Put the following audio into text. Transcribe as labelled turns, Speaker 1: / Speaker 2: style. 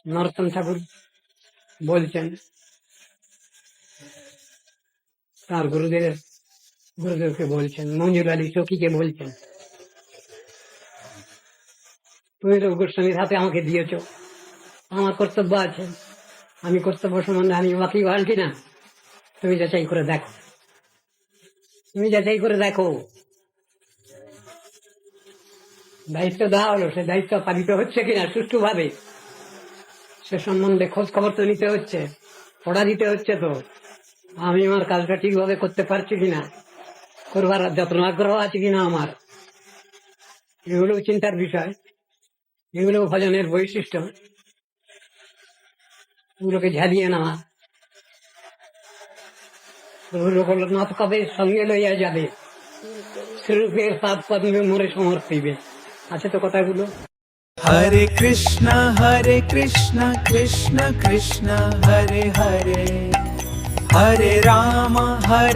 Speaker 1: নরোত্তম ঠাকুর বলছেন, তার গুরুদেবকে বলছেন, মঞ্জুর আলী চকিকে বলছেন, তুমি তো গোস্বামীর হাতে আমাকে দিয়েছ, আমার কর্তব্য আছে, আমি কর্তব্য সম্বন্ধে আমি বাকি বল কিনা তুমি যাচাই করে দেখো, তুমি যাচাই করে দেখো। দায়িত্ব দেওয়া হলো, সে দায়িত্ব পালিত হচ্ছে কিনা সুষ্ঠুভাবে সে সম্বন্ধে খোঁজ খবর তো নিতে হচ্ছে, পড়া দিতে হচ্ছে। তো আমি আমার কাজটা ঠিকভাবে করতে পারছি কিনা, করবার যত্ন আগ্রহ আছে কিনা আমার, এগুলো চিন্তার বিষয়, এগুলো ভজনের বৈশিষ্ট্য। এগুলোকে ঝালিয়ে নেওয়া, লোকনাথ কবে সঙ্গে লইয়া যাবে, স্বরূপের পাপ পদ্মে মোরে সমর্থ হইবে, আছে তো কথাগুলো।
Speaker 2: हरे कृष्णा कृष्ण कृष्ण हरे हरे, हरे राम हरे